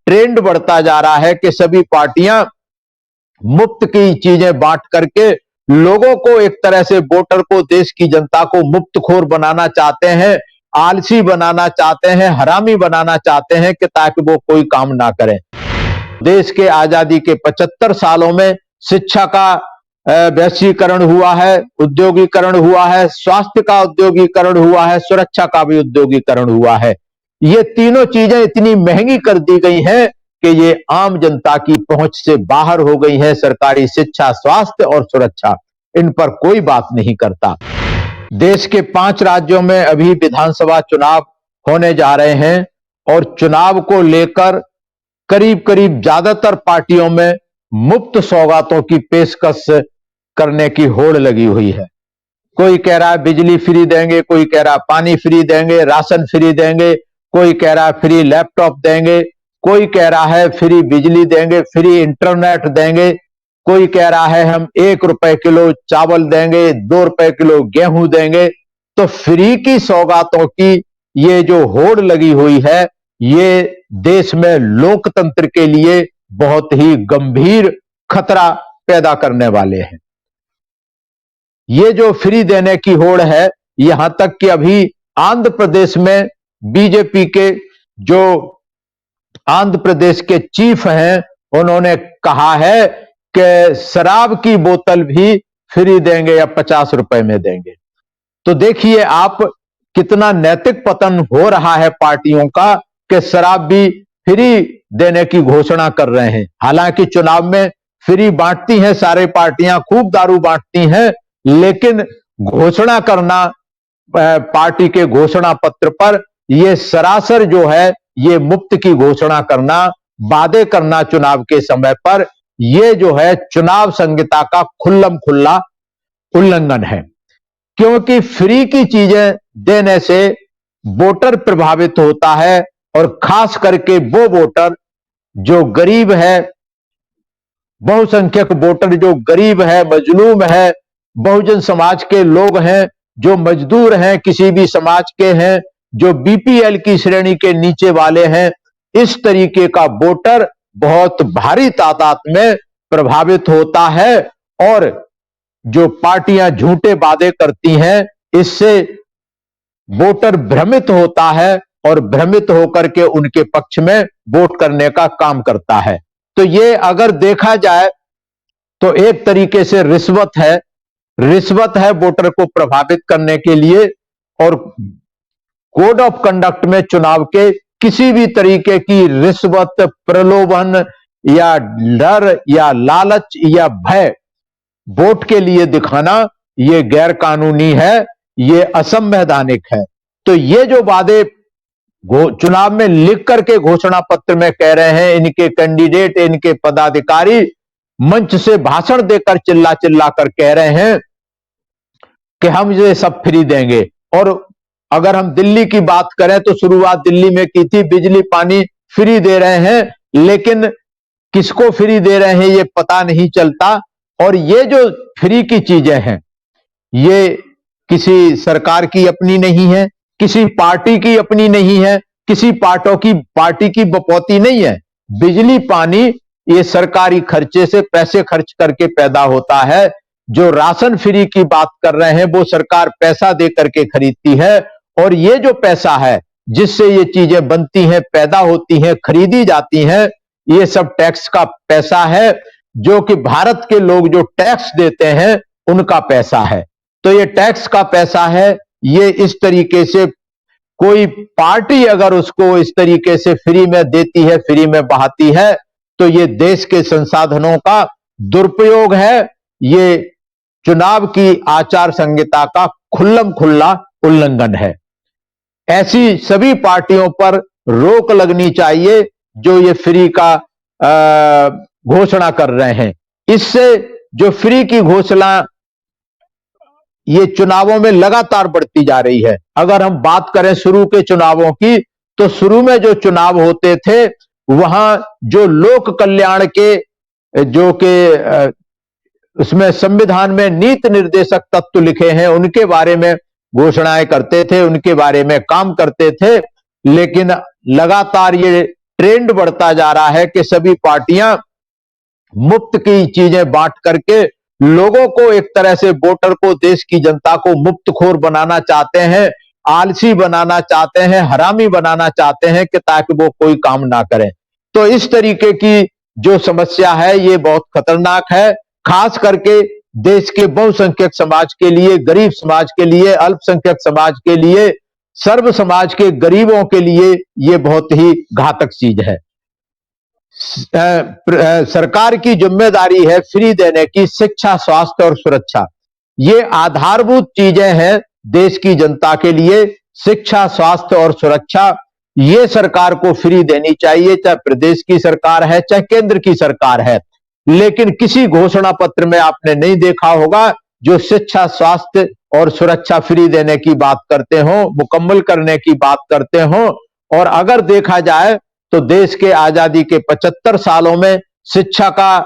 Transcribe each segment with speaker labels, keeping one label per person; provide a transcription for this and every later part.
Speaker 1: Trend बढ़ता जा रहा है कि सभी पार्टियां मुफ्त की चीजें बांट करके लोगों को, एक तरह से वोटर को, देश की जनता को मुफ्तखोर बनाना चाहते हैं, आलसी बनाना चाहते हैं, हरामी बनाना चाहते हैं कि ताकि वो कोई काम ना करें। देश के आजादी के 75 सालों में शिक्षा का वैश्वीकरण हुआ है, उद्योगीकरण हुआ है, स्वास्थ्य का उद्योगीकरण हुआ है, सुरक्षा का भी उद्योगीकरण हुआ है। ये तीनों चीजें इतनी महंगी कर दी गई हैं कि ये आम जनता की पहुंच से बाहर हो गई है। सरकारी शिक्षा, स्वास्थ्य और सुरक्षा, इन पर कोई बात नहीं करता। देश के 5 राज्यों में अभी विधानसभा चुनाव होने जा रहे हैं और चुनाव को लेकर करीब करीब ज्यादातर पार्टियों में मुफ्त सौगातों की पेशकश करने की होड़ लगी हुई है। कोई कह रहा है बिजली फ्री देंगे, कोई कह रहा है पानी फ्री देंगे, राशन फ्री देंगे, कोई कह रहा है फ्री लैपटॉप देंगे, कोई कह रहा है फ्री बिजली देंगे, फ्री इंटरनेट देंगे, कोई कह रहा है हम 1 रुपए किलो चावल देंगे, 2 रुपए किलो गेहूं देंगे। तो फ्री की सौगातों की ये जो होड़ लगी हुई है, ये देश में लोकतंत्र के लिए बहुत ही गंभीर खतरा पैदा करने वाले हैं। ये जो फ्री देने की होड़ है, यहां तक कि अभी आंध्र प्रदेश में बीजेपी के जो आंध्र प्रदेश के चीफ हैं, उन्होंने कहा है कि शराब की बोतल भी फ्री देंगे या 50 रुपए में देंगे। तो देखिए आप, कितना नैतिक पतन हो रहा है पार्टियों का कि शराब भी फ्री देने की घोषणा कर रहे हैं। हालांकि चुनाव में फ्री बांटती हैं सारी पार्टियां, खूब दारू बांटती हैं, लेकिन घोषणा करना पार्टी के घोषणा पत्र पर, यह सरासर जो है ये मुफ्त की घोषणा करना, वादे करना चुनाव के समय पर, यह जो है चुनाव संहिता का खुल्लम खुल्ला उल्लंघन है। क्योंकि फ्री की चीजें देने से वोटर प्रभावित होता है और खास करके वो वोटर जो गरीब है, बहुसंख्यक वोटर जो गरीब है, मजलूम है, बहुजन समाज के लोग हैं, जो मजदूर हैं, किसी भी समाज के हैं, जो बीपीएल की श्रेणी के नीचे वाले हैं, इस तरीके का वोटर बहुत भारी तादाद में प्रभावित होता है। और जो पार्टियां झूठे वादे करती हैं, इससे वोटर भ्रमित होता है और भ्रमित होकर के उनके पक्ष में वोट करने का काम करता है। तो ये अगर देखा जाए तो एक तरीके से रिश्वत है वोटर को प्रभावित करने के लिए। और कोड ऑफ कंडक्ट में चुनाव के किसी भी तरीके की रिश्वत, प्रलोभन या डर या लालच या भय वोट के लिए दिखाना, यह गैर कानूनी है, यह असंवैधानिक है। तो ये जो वादे चुनाव में लिख करके घोषणा पत्र में कह रहे हैं, इनके कैंडिडेट, इनके पदाधिकारी मंच से भाषण देकर चिल्ला चिल्ला कर कह रहे हैं कि हम ये सब फ्री देंगे। और अगर हम दिल्ली की बात करें तो शुरुआत दिल्ली में की थी, बिजली पानी फ्री दे रहे हैं, लेकिन किसको फ्री दे रहे हैं ये पता नहीं चलता। और ये जो फ्री की चीजें हैं, ये किसी सरकार की अपनी नहीं है, किसी पार्टी की अपनी नहीं है, किसी पार्टी की बपौती नहीं है। बिजली पानी ये सरकारी खर्चे से पैसे खर्च करके पैदा होता है। जो राशन फ्री की बात कर रहे हैं, वो सरकार पैसा दे करके खरीदती है। और ये जो पैसा है जिससे ये चीजें बनती हैं, पैदा होती हैं, खरीदी जाती हैं, ये सब टैक्स का पैसा है, जो कि भारत के लोग जो टैक्स देते हैं उनका पैसा है। तो ये टैक्स का पैसा है। ये इस तरीके से कोई पार्टी अगर उसको इस तरीके से फ्री में देती है, फ्री में बहाती है, तो ये देश के संसाधनों का दुरुपयोग है। ये चुनाव की आचार संहिता का खुल्लम खुल्ला उल्लंघन है। ऐसी सभी पार्टियों पर रोक लगनी चाहिए जो ये फ्री का घोषणा कर रहे हैं। इससे जो फ्री की घोषणा ये चुनावों में लगातार बढ़ती जा रही है। अगर हम बात करें शुरू के चुनावों की, तो शुरू में जो चुनाव होते थे वहां जो लोक कल्याण के, जो कि उसमें संविधान में नीति निर्देशक तत्व लिखे हैं, उनके बारे में घोषणाएं करते थे, उनके बारे में काम करते थे। लेकिन लगातार ये ट्रेंड बढ़ता जा रहा है कि सभी पार्टियां मुफ्त की चीजें बांट करके लोगों को, एक तरह से वोटर को, देश की जनता को मुफ्तखोर बनाना चाहते हैं, आलसी बनाना चाहते हैं, हरामी बनाना चाहते हैं कि ताकि वो कोई काम ना करें। तो इस तरीके की जो समस्या है ये बहुत खतरनाक है, खास करके देश के बहुसंख्यक समाज के लिए, गरीब समाज के लिए, अल्पसंख्यक समाज के लिए, सर्व समाज के गरीबों के लिए ये बहुत ही घातक चीज है। सरकार की जिम्मेदारी है फ्री देने की शिक्षा, स्वास्थ्य और सुरक्षा। ये आधारभूत चीजें हैं देश की जनता के लिए। शिक्षा, स्वास्थ्य और सुरक्षा ये सरकार को फ्री देनी चाहिए, चाहे प्रदेश की सरकार है चाहे केंद्र की सरकार है। लेकिन किसी घोषणा पत्र में आपने नहीं देखा होगा जो शिक्षा, स्वास्थ्य और सुरक्षा फ्री देने की बात करते हो, मुकम्मल करने की बात करते हो। और अगर देखा जाए तो देश के आजादी के 75 सालों में शिक्षा का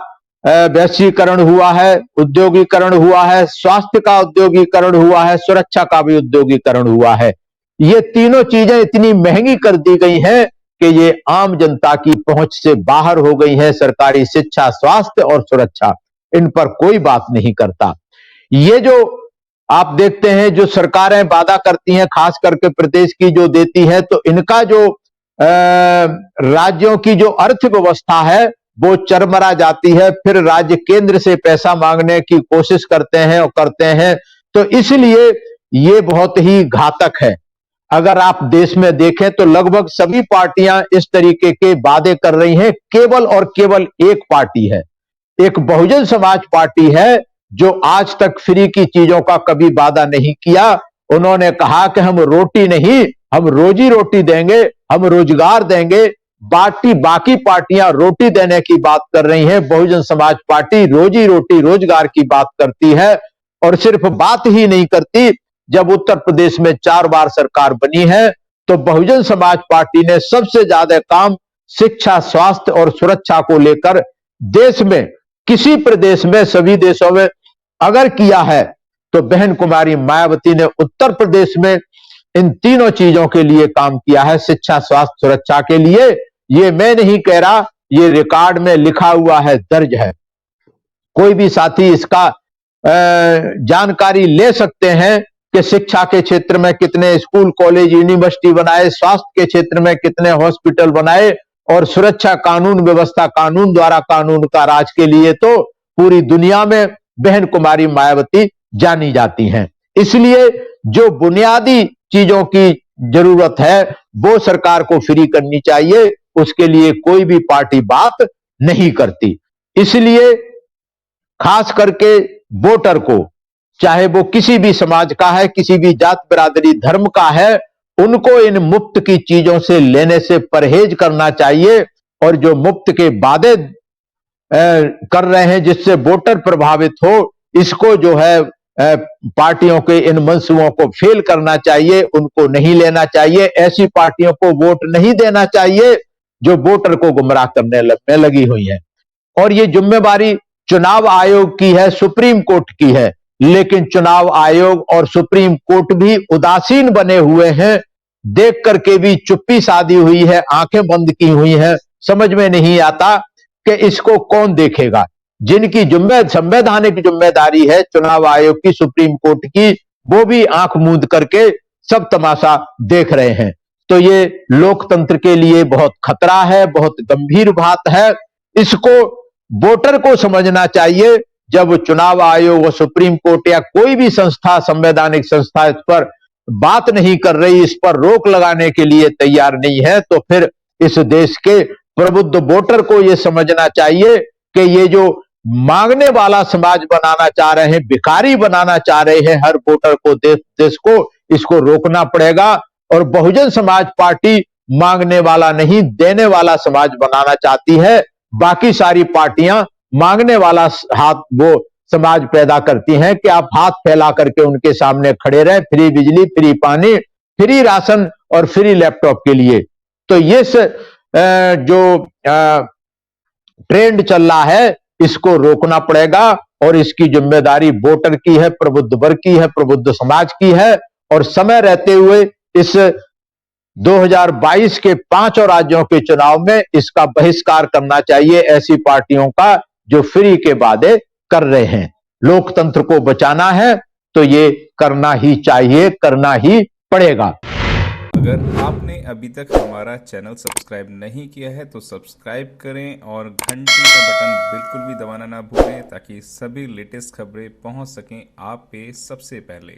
Speaker 1: वैश्वीकरण हुआ है, उद्योगीकरण हुआ है, स्वास्थ्य का उद्योगीकरण हुआ है, सुरक्षा का भी उद्योगीकरण हुआ है। ये तीनों चीजें इतनी महंगी कर दी गई हैं कि ये आम जनता की पहुंच से बाहर हो गई है। सरकारी शिक्षा, स्वास्थ्य और सुरक्षा, इन पर कोई बात नहीं करता। ये जो आप देखते हैं जो सरकारें वादा करती हैं, खास करके प्रदेश की जो देती है, तो इनका जो राज्यों की जो अर्थव्यवस्था है वो चरमरा जाती है। फिर राज्य केंद्र से पैसा मांगने की कोशिश करते हैं और करते हैं। तो इसलिए ये बहुत ही घातक है। अगर आप देश में देखें तो लगभग सभी पार्टियां इस तरीके के वादे कर रही हैं। केवल और केवल एक पार्टी है, एक बहुजन समाज पार्टी है, जो आज तक फ्री की चीजों का कभी वादा नहीं किया। उन्होंने कहा कि हम रोटी नहीं, हम रोजी रोटी देंगे, हम रोजगार देंगे। बाकी पार्टियां रोटी देने की बात कर रही हैं, बहुजन समाज पार्टी रोजी रोटी, रोजगार की बात करती है। और सिर्फ बात ही नहीं करती, जब उत्तर प्रदेश में 4 बार सरकार बनी है तो बहुजन समाज पार्टी ने सबसे ज्यादा काम शिक्षा, स्वास्थ्य और सुरक्षा को लेकर देश में किसी प्रदेश में, सभी देशों में अगर किया है तो बहन कुमारी मायावती ने उत्तर प्रदेश में इन तीनों चीजों के लिए काम किया है। शिक्षा, स्वास्थ्य, सुरक्षा के लिए। ये मैं नहीं कह रहा, ये रिकॉर्ड में लिखा हुआ है, दर्ज है। कोई भी साथी इसका जानकारी ले सकते हैं कि शिक्षा के क्षेत्र में कितने स्कूल, कॉलेज, यूनिवर्सिटी बनाए, स्वास्थ्य के क्षेत्र में कितने हॉस्पिटल बनाए, और सुरक्षा, कानून व्यवस्था, कानून द्वारा कानून का राज के लिए तो पूरी दुनिया में बहन कुमारी मायावती जानी जाती हैं। इसलिए जो बुनियादी चीजों की जरूरत है वो सरकार को फ्री करनी चाहिए, उसके लिए कोई भी पार्टी बात नहीं करती। इसलिए खास करके वोटर को, चाहे वो किसी भी समाज का है, किसी भी जात, बिरादरी, धर्म का है, उनको इन मुफ्त की चीजों से लेने से परहेज करना चाहिए। और जो मुफ्त के वादे कर रहे हैं जिससे वोटर प्रभावित हो, इसको जो है पार्टियों के इन मंसूबों को फेल करना चाहिए, उनको नहीं लेना चाहिए। ऐसी पार्टियों को वोट नहीं देना चाहिए जो वोटर को गुमराह करने में लगी हुई है। और ये जिम्मेवारी चुनाव आयोग की है, सुप्रीम कोर्ट की है। लेकिन चुनाव आयोग और सुप्रीम कोर्ट भी उदासीन बने हुए हैं, देख करके भी चुप्पी साधी हुई है, आंखें बंद की हुई हैं। समझ में नहीं आता कि इसको कौन देखेगा। जिनकी संवैधानिक जिम्मेदारी है चुनाव आयोग की, सुप्रीम कोर्ट की, वो भी आंख मूंद करके सब तमाशा देख रहे हैं। तो ये लोकतंत्र के लिए बहुत खतरा है, बहुत गंभीर बात है। इसको वोटर को समझना चाहिए। जब चुनाव आयोग और सुप्रीम कोर्ट या कोई भी संस्था, संवैधानिक संस्था इस पर बात नहीं कर रही, इस पर रोक लगाने के लिए तैयार नहीं है, तो फिर इस देश के प्रबुद्ध वोटर को यह समझना चाहिए कि ये जो मांगने वाला समाज बनाना चाह रहे हैं, भिखारी बनाना चाह रहे हैं हर वोटर को, देश को, इसको रोकना पड़ेगा। और बहुजन समाज पार्टी मांगने वाला नहीं, देने वाला समाज बनाना चाहती है। बाकी सारी पार्टियां मांगने वाला हाथ, वो समाज पैदा करती हैं कि आप हाथ फैला करके उनके सामने खड़े रहे, फ्री बिजली, फ्री पानी, फ्री राशन और फ्री लैपटॉप के लिए। तो ये जो ट्रेंड चल रहा है, इसको रोकना पड़ेगा। और इसकी जिम्मेदारी वोटर की है, प्रबुद्ध वर्ग की है, प्रबुद्ध समाज की है। और समय रहते हुए इस 2022 के 5 और राज्यों के चुनाव में इसका बहिष्कार करना चाहिए ऐसी पार्टियों का जो फ्री के वादे कर रहे हैं। लोकतंत्र को बचाना है तो ये करना ही चाहिए, करना ही पड़ेगा।
Speaker 2: अगर आपने अभी तक हमारा चैनल सब्सक्राइब नहीं किया है तो सब्सक्राइब करें और घंटी का बटन बिल्कुल भी दबाना ना भूलें ताकि सभी लेटेस्ट खबरें पहुंच सकें आप पे सबसे पहले।